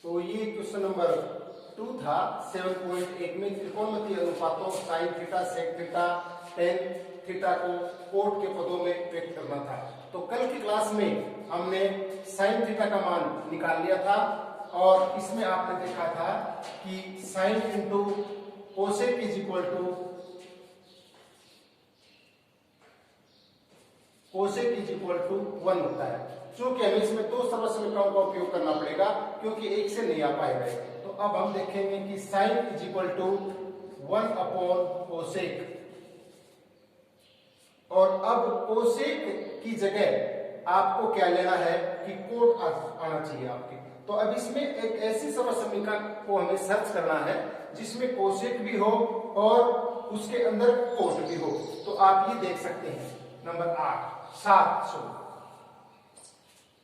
तो ये question number 2 था 7.1 में त्रिकोणमितीय अनुपातों sine theta sec theta tan theta को कोट के पदों में व्यक्त करना था। तो कल की क्लास में हमने साइन थीटा का मान निकाल लिया था और इसमें आपने देखा था कि sine into cosec is equal to cosec is equal to 1 होता है। चूंकि हमें इसमें दो सर्वसमीकरणों का उपयोग करना पड़ेगा क्योंकि एक से नहीं आ पाएगा। तो अब हम देखेंगे कि sine is equal to 1 upon cosec, और अब कोसेक की जगह आपको क्या लेना है कि कोट आना चाहिए आपके। तो अब इसमें एक ऐसी सर्वसमीकरण को हमें सर्च करना है जिसमें कोसेक भी हो और उसके अंदर कोट भी हो। तो आप ये देख सकते हैं number 7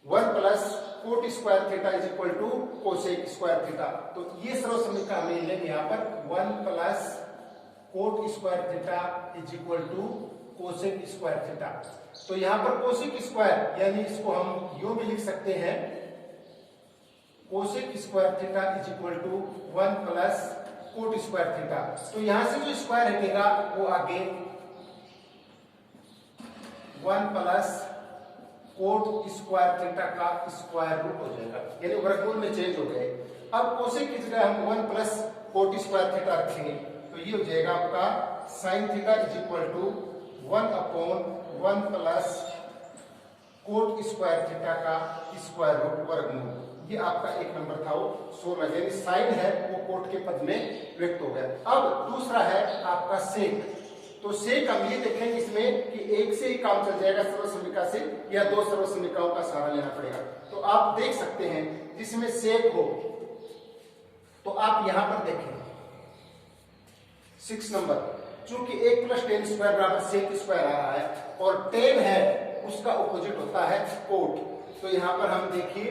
1 plus cot square theta is equal to cosec square theta. तो ये सर्वसमीकरण हमें लेंगे यहाँ पर 1 plus cot square theta is equal to cosec square theta. तो यहाँ पर कोसेक स्क्वायर यानी इसको हम यूं भी लिख सकते हैं cosec square theta is equal to 1 plus cot square theta. तो यहां से जो स्क्वायर हटेगा वो आगे 1 प्लस कोट स्क्वायर थीटा का स्क्वायर रूट हो जाएगा, यानी वर्गमूल में चेंज हो गए। अब कोसेक की जगह हम 1 प्लस कोट स्क्वायर थीटा रखेंगे तो ये हो जाएगा आपका sine theta is equal to 1 upon 1 plus cot square theta का स्क्वायर रूट वर्गमूल। ये आपका एक नंबर था वो 16, यानी साइन है वो कोट के पद में व्यक्त हो गया। अब दूसरा है आपका सेक। तो सेक हम ये देखेंगे इसमें कि एक से ही काम चल जाएगा सर्वसमीकरण से या दो सर्वसमीकरणों का सहारा लेना पड़ेगा। तो आप देख सकते हैं जिसमें सेक हो तो आप यहां पर देखें 6 नंबर, चूंकि 1 प्लस टेन स्क्वायर बराबर सेक स्क्वायर आ रहा है और टेन है उसका ऑपोजिट होता है कोट। तो यहां पर हम देखिए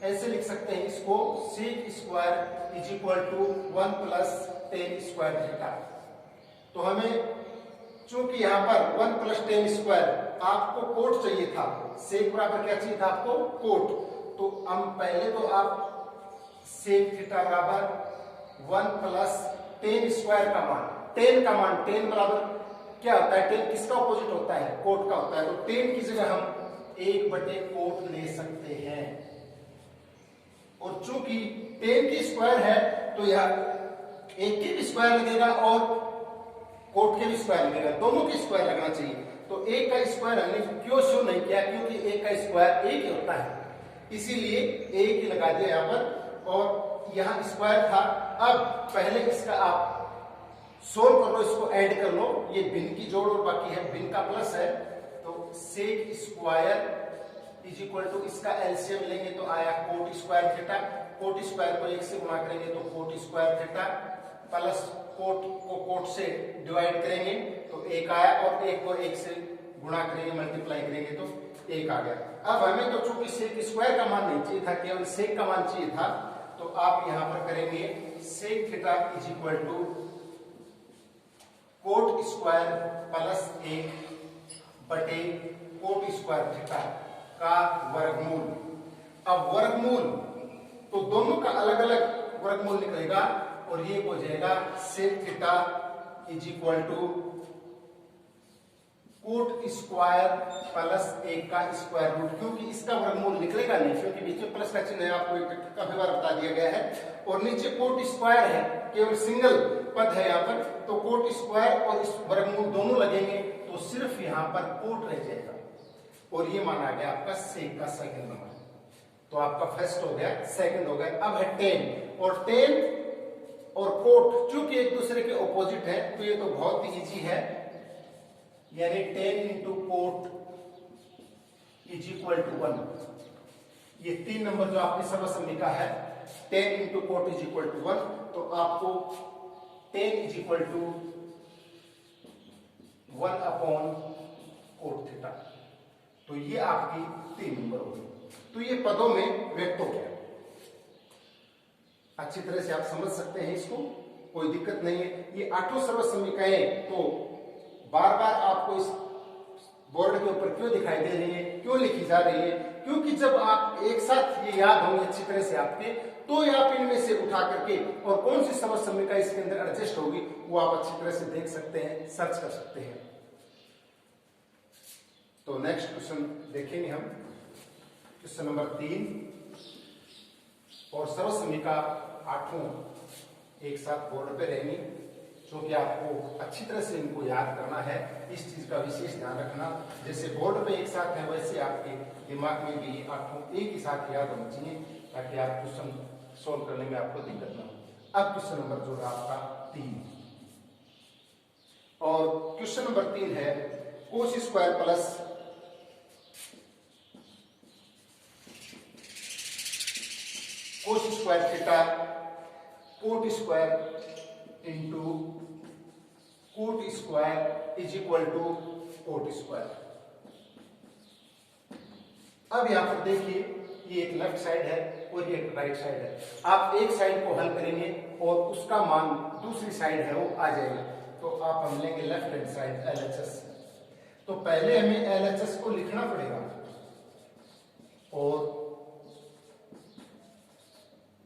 ऐसे लिख सकते हैं इसको sec square is equal to 1 plus tan square theta. तो हमें चूंकि यहां पर 1 प्लस टेन स्क्वायर आपको कोट चाहिए था, सेक बराबर क्या चाहिए था आपको कोट। तो हम पहले तो आप सेक थीटा बराबर 1 प्लस टेन स्क्वायर का मान, टेन बराबर क्या होता है, टेन किसका अपोजिट होता है कोट का होता है। तो टेन की जगह हम 1 बटे कोट ले सकते हैं और चूंकि टेन की स्क्वायर है तो यह एक की भी स्क्वायर लगेगा और कोट के भी स्क्वायर लगेगा, दोनों के स्क्वायर लगना चाहिए। तो एक का स्क्वायर हमने क्यों शो नहीं किया, क्योंकि एक का स्क्वायर एक ही होता है, इसीलिए एक ही लगा दिया यहाँ पर और यहाँ स्क्वायर था। अब पहले इसका आप सोल्व कर लो, इसको ऐड कर लो, ये भिन्न की जोड़ और बाकी है भिन्न का प्लस है। तो sec square is equal to इसका एलसीएम लेंगे तो आया cot square theta, cot square को 1 से गुणा करेंगे तो cot square theta plus cot को कोट से डिवाइड करेंगे तो 1 आया और 1 को 1 से गुणा करेंगे मल्टीप्लाई करेंगे तो 1 आ गया। अब हमें तो चूंकि सेक स्क्वायर का मान नहीं चाहिए था, केवल सेक का मान चाहिए था। तो आप यहां पर करेंगे sec theta is equal to cot square plus 1 बटे कोट स्क्वायर थीटा का वर्गमूल। अब वर्गमूल तो दोनों का अलग अलग वर्गमूल निकलेगा और ये हो जाएगा sec theta is equal to cot square plus 1 का स्क्वायर रूट, क्योंकि इसका वर्गमूल निकलेगा नहीं क्योंकि बीच में प्लस का चिन्ह है, आपको काफी बार बता दिया गया है। और नीचे कोट स्क्वायर है, केवल सिंगल पद है यहाँ पर, तो कोट स्क्वायर और इस वर्गमूल दोनों लगेंगे तो सिर्फ यहाँ पर कोट रह जाएगा और ये माना गया आपका सेक का सेकंड नंबर। तो आपका फर्स्ट हो गया, सेकंड हो गया। अब है टेन, और टेन और कोट चूंकि एक दूसरे के ऑपोजिट है तो ये तो बहुत ही इजी है, यानी tan into cot is equal to 1। ये 3 नंबर जो आपकी सर्वसमीका है 10 into cot is equal to 1। तो आपको 10 is equal to 1 upon cot theta. तो ये आपकी 3 नंबर होगी। तो ये पदों में व्यक्त हो गया। अच्छी तरह से आप समझ सकते हैं इसको, कोई दिक्कत नहीं है। ये 8 सर्वसमीकरणें तो बार बार आपको इस बोर्ड के ऊपर क्यों दिखाई दे रही है, क्यों लिखी जा रही है, क्योंकि जब आप एक साथ ये याद होंगे अच्छी तरह से आपके, तो आप इनमें से उठा करके और कौन सी सर्वसम्मिका इसके अंदर एडजस्ट होगी वो आप अच्छी तरह से देख सकते हैं, सर्च कर सकते हैं। तो नेक्स्ट क्वेश्चन देखेंगे हम, क्वेश्चन नंबर 3। और सर्वसम्मिका 8 एक साथ बोर्ड पे रहेंगी, जो कि आपको अच्छी तरह से इनको याद करना है। इस चीज का विशेष ध्यान रखना, जैसे बोर्ड पे एक साथ है वैसे आपके दिमाग में भी 8 एक ही साथ याद होना चाहिए, ताकि आप क्वेश्चन सोल्व करने में आपको दिक्कत ना हो। अब क्वेश्चन नंबर जो रहा आपका 3, और क्वेश्चन नंबर 3 है cos square plus cos square theta cot square into cot square is equal to cot square. अब यहां पर देखिए, ये एक लेफ्ट साइड है और ये एक राइट साइड है। आप एक साइड को हल करेंगे और उसका मान दूसरी साइड है वो आ जाएगा, तो आप हम लेंगे लेफ्ट हैंड साइड LHS। तो पहले हमें LHS को लिखना पड़ेगा, और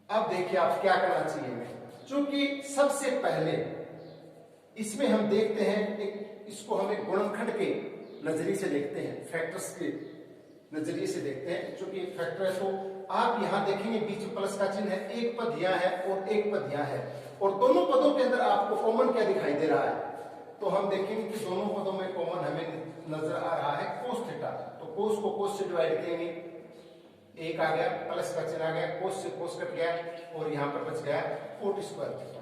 अब देखिए आप क्या करना चाहिए हमें, क्योंकि सबसे पहले इसमें हम देखते हैं इसको हम एक गुणनखंड के नजरिए से देखते हैं, फैक्टर्स के नजरिए से देखते हैं। क्योंकि एक फैक्टर है तो आप यहां देखेंगे बीच में प्लस का चिन्ह है, एक पद यहां है और एक पद यहां है, और दोनों पदों के अंदर आपको कॉमन क्या दिखाई दे रहा है, तो हम देखेंगे कि दोनों पदों में कॉमन हमें नजर आ रहा है कोस थीटा। तो कोस को कोस से डिवाइड करेंगे, एक आ गया, प्लस का चिन्ह आ गया, कोस से कोस कट गया, और यहां पर बच गया कोट स्क्वायर थीटा।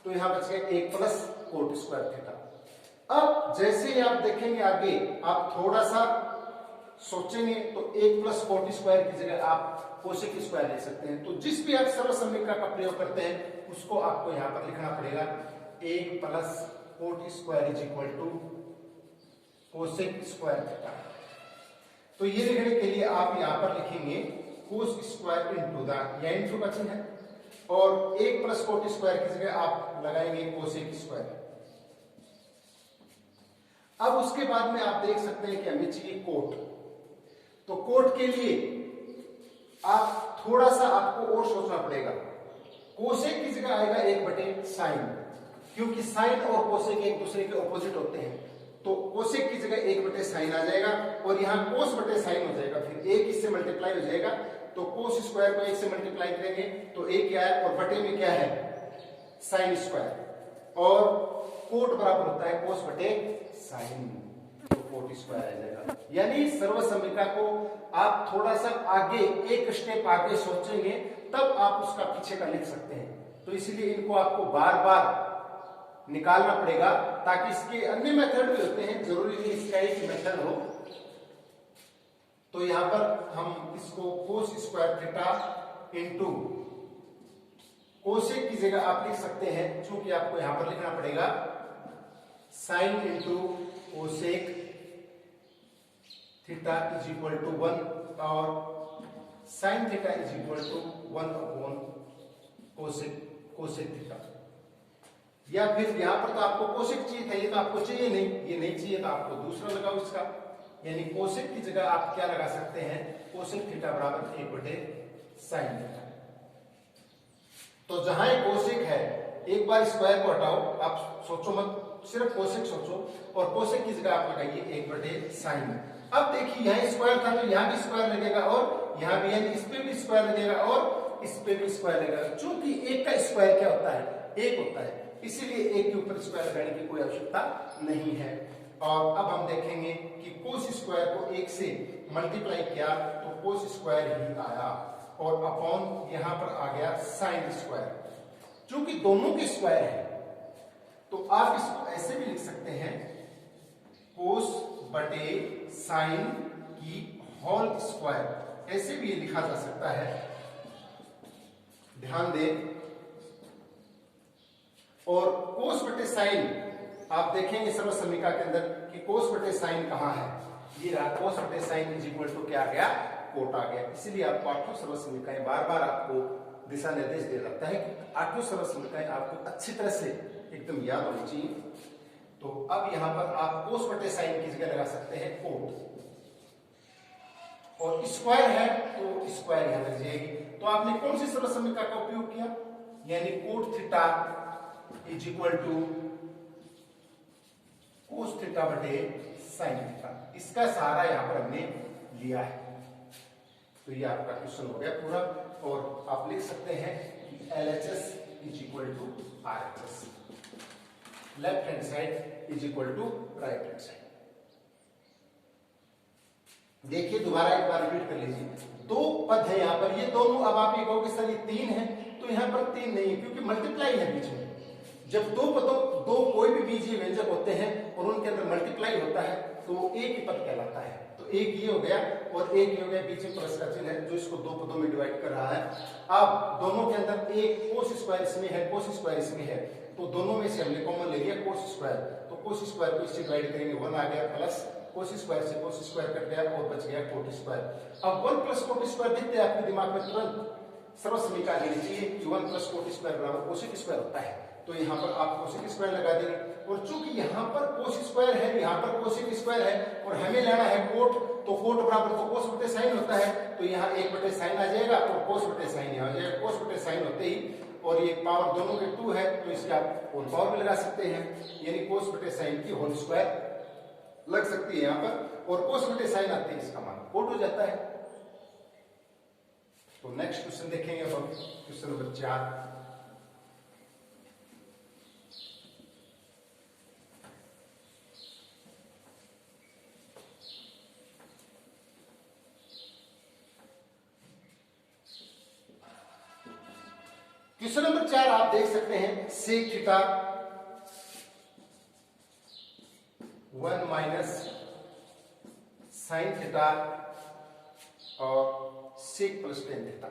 तो यहां बच गया 1 प्लस कोट स्क्वायर थीटा। अब जैसे ही आप देखेंगे आगे, आप थोड़ा सा सोचेंगे तो 1 प्लस कोट स्क्वायर की जगह आप कोसेक स्क्वायर ले सकते हैं। तो जिस भी आप सर्वसम्मिका का प्रयोग करते हैं उसको आपको यहां पर लिखना पड़ेगा, 1 plus cot square is equal to cosec square theta. तो ये लिखने के लिए आप यहां पर लिखेंगे कोस स्क्वायर इंटू द, या इंटू का चिन्ह है, और 1 प्लस कोट स्क्वायर की जगह आप लगाएंगे कोसेक स्क्वायर। अब उसके बाद में आप देख सकते हैं कि हमें चाहिए कोट। तो कोट के लिए आप थोड़ा सा आपको और सोचना पड़ेगा। कोसेक की जगह आएगा 1/sin, क्योंकि साइन और कोसेक एक दूसरे के ऑपोजिट होते हैं। तो कोसेक की जगह 1/sin आ जाएगा, और यहाँ कोस बटे साइन हो जाएगा, फिर 1 इससे मल्टीप्लाई हो जाएगा। तो कोस स्क्वायर को 1 से मल्टीप्लाई करेंगे तो 1 क्या है, और बटे में क्या है, साइन स्क्वायर, और कोट बराबर होता है कोस बटे साइन, तो कोट स्क्वायर आ जाएगा। यानी सर्वसम्मिका को आप थोड़ा सा आगे, एक स्टेप आगे सोचेंगे तब आप उसका पीछे का लिख सकते हैं। तो इसलिए इनको आपको बार बार निकालना पड़ेगा, ताकि इसके अन्य मेथड भी होते हैं, जरूरी नहीं इसका एक मेथड हो। तो यहां पर हम इसको कोस स्क्वायर थीटा इंटू कोसेक की जगह आप लिख सकते हैं, क्योंकि आपको यहां पर लिखना पड़ेगा sine into cosec theta is equal to 1, और sine theta is equal to 1/कोसेक थीटा। या फिर यहां पर तो आपको कोसेक चाहिए था, ये तो आपको चाहिए नहीं, ये नहीं चाहिए तो आपको दूसरा लगाओ इसका, यानी कोसेक की जगह आप क्या लगा सकते हैं, कोसेक थीटा बराबर 1/sin थीटा। तो जहां कोसेक है, एक बार स्क्वायर को हटाओ, आप सोचो मत, सिर्फ कोसेक सोचो, और कोसेक की जगह आप लगाइए 1/sin। अब देखिए यहाँ स्क्वायर था तो यहाँ भी स्क्वायर लगेगा, और यहाँ भी, यानी इस पे भी स्क्वायर लगेगा और इस पे भी स्क्वायर लगेगा। चूंकि एक का स्क्वायर क्या होता है, 1 होता है, इसीलिए एक के ऊपर स्क्वायर लगाने की कोई आवश्यकता नहीं है। और अब हम देखेंगे कि कोस स्क्वायर को 1 से मल्टीप्लाई किया तो कोस स्क्वायर ही आया, और अपॉन यहां पर आ गया साइन स्क्वायर। क्योंकि दोनों के स्क्वायर है तो आप इसको ऐसे भी लिख सकते हैं, कोस बटे साइन की होल स्क्वायर, ऐसे भी लिखा जा सकता है। ध्यान दें, और कोस बटे साइन आप देखेंगे सर्वसम्मिका के अंदर कि कोस बटे साइन कहां है, ये रहा, कोस बटे साइन इज इक्वल टू क्या आ गया, कोट आ गया। इसीलिए आपको 8 सर्वसम्मिकाएं बार बार आपको दिशा निर्देश दे रखता है कि 8 सर्वसम्मिकाएं आपको अच्छी तरह से एकदम याद होनी चाहिए। तो अब यहां पर आप कोस बटे साइन की जगह लगा सकते हैं कोट, और स्क्वायर है तो स्क्वायर यहां लग जाएगी। तो आपने कौन सी सरल समीकरण का उपयोग किया, यानी cot theta is equal to cos theta बटे साइन थीटा, इसका सहारा यहां पर हमने लिया है। तो ये आपका क्वेश्चन हो गया पूरा। और आप लिख सकते हैं कि LHS is equal to RHS, left hand side is equal to right hand side. देखिए दोबारा एक बार रिपीट कर लीजिए, दो पद है यहाँ पर, ये दोनों, अब आप ये कहोगे सर ये 3 है, तो यहाँ पर 3 नहीं है क्योंकि मल्टीप्लाई है बीच में। जब दो कोई भी बीजीय व्यंजक होते हैं और उनके अंदर मल्टीप्लाई होता है तो वो एक ही पद कहलाता है। तो एक ये हो गया और एक ये हो गया, बीच में प्लस का चिन्ह है जो इसको दो पदों में डिवाइड कर रहा है। अब दोनों के अंदर एक कोस स्क्वायर इसमें है, कोस स्क्वायर इसमें है, तो दोनों में से हमने कॉमन ले लिया कोस स्क्वायर, तो कोस स्क्वायर को इससे डिवाइड करेंगे 1 आ गया, प्लस कोस स्क्वायर से कोस स्क्वायर कट गया और बच गया कोट स्क्वायर। अब 1 प्लस कोट स्क्वायर दिखते हैं आपके दिमाग में, तुरंत सर्व समीकरण लेनी चाहिए कि 1 प्लस कोट स्क्वायर बराबर कोसेक स्क्वायर होता है। तो यहाँ पर आप कोसेक स्क्वायर लगा देंगे, और चूंकि यहाँ पर कोस स्क्वायर है, यहाँ पर कोसेक स्क्वायर है और हमें लेना है कोट, तो कोट बराबर तो कोस बटे साइन होता है, तो यहाँ 1 बटे साइन आ जाएगा और कोस बटे साइन यहाँ आ जाएगा। कोस बटे साइन होते ही, और ये पावर दोनों के 2 है तो इसका आप होल पावर भी लगा सकते हैं, यानी कोस बटे साइन की होल स्क्वायर लग सकती है यहाँ पर, और कोस बटे साइन आते हैं इसका मान कोट हो जाता है। तो नेक्स्ट क्वेश्चन देखेंगे अब हम, क्वेश्चन नंबर 4। क्वेश्चन नंबर 4 आप देख सकते हैं, sec theta 1 minus sine theta और sec plus tan theta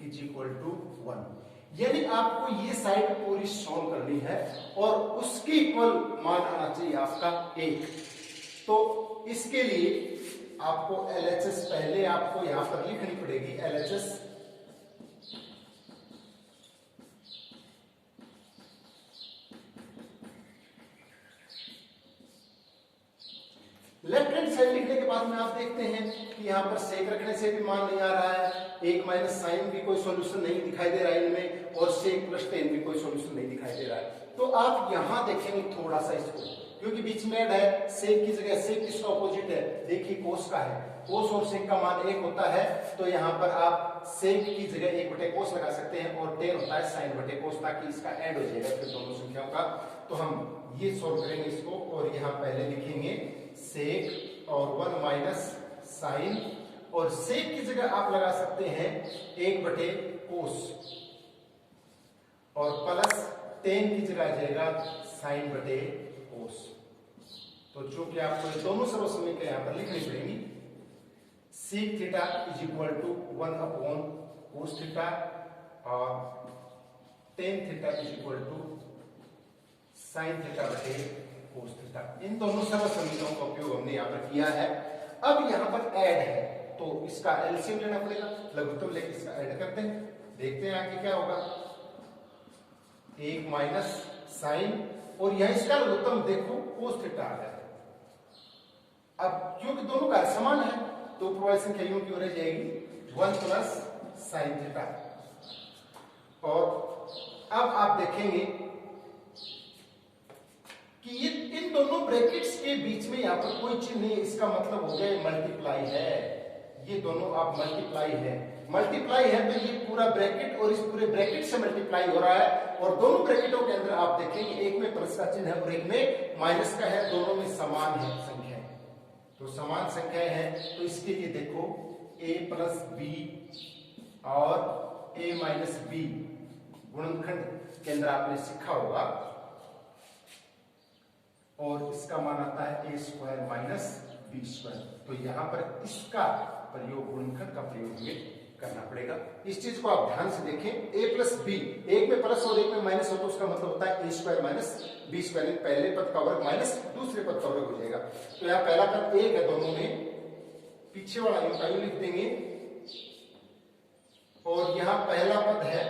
is equal to 1। यानी आपको ये साइड पूरी सॉल्व करनी है और उसके इक्वल मान आना चाहिए आपका 1। तो इसके लिए आपको LHS पहले आपको यहां पर लिखनी पड़ेगी, LHS लेफ्ट हैंड साइड लिखने के बाद में आप देखते हैं कि यहां पर सेक रखने से भी मान नहीं आ रहा है, 1 माइनस साइन भी कोई सॉल्यूशन नहीं दिखाई दे रहा है इनमें, और सेक प्लस टेन भी कोई सॉल्यूशन नहीं दिखाई दे रहा है। तो आप यहां देखेंगे थोड़ा सा इसको, क्योंकि बीच में ऐड है, सेक की जगह सेक किसका ऑपोजिट है, देखिए कोस का है, कोस और सेक का मान 1 होता है, तो यहाँ पर आप सेक की जगह 1 बटे कोस लगा सकते हैं, और टेन होता है साइन बटे कोस, ताकि इसका ऐड हो जाएगा फिर दोनों संख्याओं का। तो हम ये सॉल्व करेंगे इसको, और यहाँ पहले लिखेंगे सेक और 1 माइनस साइन, और सेक की जगह आप लगा सकते हैं 1 बटे कोस, और प्लस टेन की जगह आ जाएगा साइन बटे कोस। तो चूंकि आपको दोनों सर्व समीकरण यहां पर लिखनी पड़ेगी, sec theta is equal to 1 upon cos theta और tan theta is equal to sine theta बटे कोस थीटा। इन दोनों सर्व समीकरणों का उपयोग हमने यहां पर किया है। अब यहां पर ऐड है तो इसका एलसीएम लेना पड़ेगा, लघुत्तम लेके इसका ऐड करते हैं, देखते हैं आगे क्या होगा। 1 माइनस साइन, और यहां इसका लघुत्तम देखो कोस थीटा आ गया। अब क्योंकि दोनों का समान है तो ऊपर वाली संख्या यूं की हो जाएगी 1 प्लस साइन थीटा। और अब आप देखेंगे कि ये इन दोनों ब्रैकेट्स के बीच में यहां पर कोई चिन्ह नहीं है, इसका मतलब हो गया मल्टीप्लाई है, ये दोनों आप मल्टीप्लाई है, मल्टीप्लाई है तो ये पूरा ब्रैकेट और इस पूरे ब्रैकेट से मल्टीप्लाई हो रहा है। और दोनों ब्रैकेटों के अंदर आप देखेंगे एक में प्लस का चिन्ह है और एक में माइनस का है, दोनों में समान है संख्या, तो समान संख्याएं हैं। तो इसके लिए देखो a प्लस बी और a माइनस बी गुणनखंड के अंदर आपने सीखा होगा, और इसका मान आता है a square minus B square. तो यहां पर इसका प्रयोग, गुणनखंड का प्रयोग हमें करना पड़ेगा। इस चीज को आप ध्यान से देखें, a प्लस बी, एक में प्लस और एक में माइनस हो तो उसका मतलब होता है a square minus B square, पहले पद का वर्ग माइनस दूसरे पद का वर्ग हो जाएगा। तो यहाँ पहला पद 1 है दोनों में, पीछे वाला यूं लिख देंगे, और यहाँ पहला पद है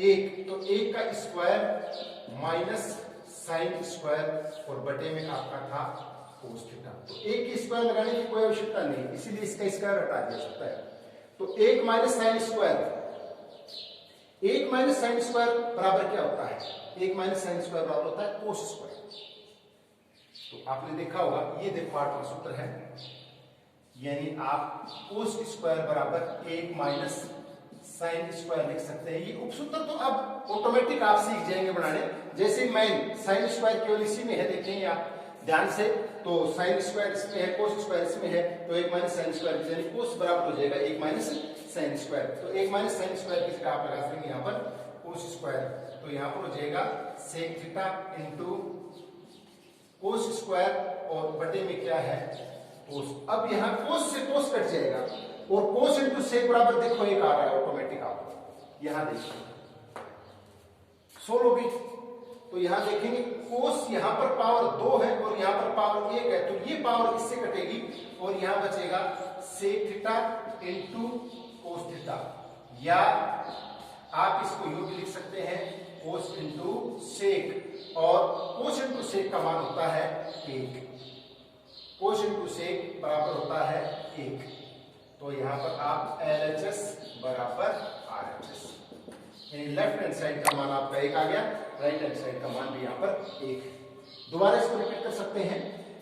1, तो 1 का स्क्वायर माइनस साइन स्क्वायर, और बटे में आपका था कोस थीटा। तो एक की स्क्वायर लगाने की कोई आवश्यकता नहीं, इसीलिए इसका स्क्वायर हटा दिया जाता है। तो 1 minus sine square, 1 minus sine square बराबर क्या होता है? 1 माइनस साइन स्क्वायर बराबर होता है कोस स्क्वायर। तो आपने देखा होगा, ये देखो आठवां सूत्र है, यानी आप कोस स्क्वायर बराबर 1 माइनस साइन स्क्वायर लिख सकते हैं। ये उपसूत्र तो अब ऑटोमेटिक आप सीख जाएंगे बनाने। जैसे मैं साइन स्क्वायर केवल इसी में है, देखेंगे आप ध्यान से, तो साइन स्क्वायर इसमें है, कोस स्क्वायर इसमें है, तो 1 माइनस साइन स्क्वायर यानी कोस बराबर हो जाएगा 1 माइनस साइन स्क्वायर। तो 1 माइनस साइन स्क्वायर की जगह आप लगा देंगे यहाँ पर कोस स्क्वायर, तो यहाँ पर हो जाएगा sec theta into cos square और बटे में क्या है कोस। अब यहाँ कोस से कोस कट जाएगा और कोस इंटू सेक बराबर देखो 1 आ रहा है ऑटोमेटिक, आप यहाँ देखिए सोल्व होगी। तो यहां देखेंगे कोस यहां पर पावर 2 है और यहां पर पावर 1 है, तो ये पावर इससे कटेगी और यहां बचेगा sec theta into cos theta, या आप इसको यूं भी लिख सकते हैं कोस इंटू सेक, और कोस इंटू सेक का मान होता है 1, कोस इंटू सेक बराबर होता है 1। तो यहां पर आप LHS बराबर RHS, लेफ्ट हैंड साइड का मान आपका 1 आ गया, राइट हैंड साइड का मान भी यहाँ पर 1। दोबारा इसको रिपीट कर सकते हैं।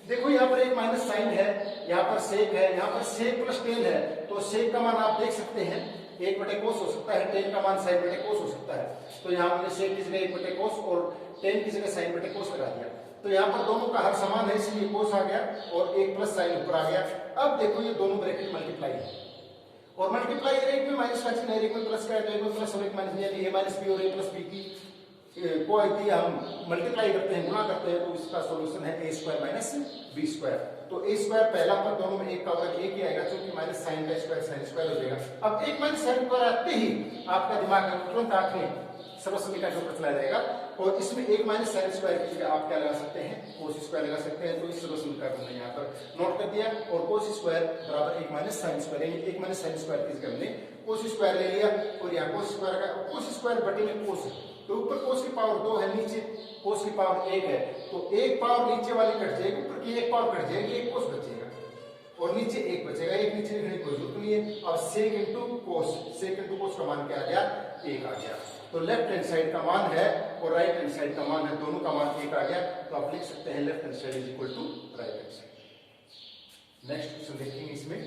देखो यहाँ पर एक माइनस साइन है, यहाँ पर सेक है, यहाँ पर सेक प्लस टेन है, तो सेक का मान आप देख सकते हैं 1 बटे कोस हो सकता है, टेन का मान साइन बटे कोस हो सकता है। तो यहाँ हमने सेक की जगह 1 बटे कोस और टेन की जगह साइन बटे कोस लगा दिया। तो यहाँ पर दोनों का हर समान है, इसलिए कोस आ गया और 1 प्लस साइन ऊपर आ गया। अब देखो ये दोनों ब्रैकेट मल्टीप्लाई है और मल्टीप्लाई एक में माइनस का चिन्ह है, एक में प्लस का है, तो एक में प्लस और एक माइनस, यानी a माइनस बी और a प्लस बी की को यदि हम मल्टीप्लाई करते हैं, गुणा करते हैं, तो इसका सॉल्यूशन है a square minus B square. तो a स्क्वायर पहला पर दोनों में एक का वर्ग एक ही आएगा, क्योंकि माइनस साइन का स्क्वायर साइन स्क्वायर हो जाएगा। अब 1 माइनस साइन स्क्वायर आते ही आपका दिमाग में तुरंत आंख में सर्वसम्मति का सूत्र चला जाएगा और इसमें 1 माइनस साइन स्क्वायर की जगह आप क्या लगा सकते हैं कोस स्क्वायर लगा सकते हैं। तो इस सर्वसम्मति का हमने यहाँ पर नोट कर दिया और कोस स्क्वायर बराबर 1 माइनस साइन स्क्वायर, यानी 1 माइनस साइन स्क्वायर की जगह हमने कोस स्क्वायर ले लिया और यहाँ कोस स्क्वायर का कोस स्क्वायर बटे में कोस है, तो ऊपर कोस की पावर 2 है, नीचे कोस की पावर 1 है, तो एक पावर नीचे वाली कट जाएगी, ऊपर की एक पावर कट जाएगी, एक कोस बचेगा और नीचे एक बचेगा, एक नीचे लिखने की कोई जरूरत नहीं है। अब सेक इंटू कोस, सेक इंटू कोस का मान क्या आ गया 1 आ गया। तो लेफ्ट हैंड साइड का मान है और राइट हैंड साइड का मान है, दोनों का मान 1 आ गया, तो आप लिख सकते हैं left hand side is equal to right hand side. Next question देखेंगे इसमें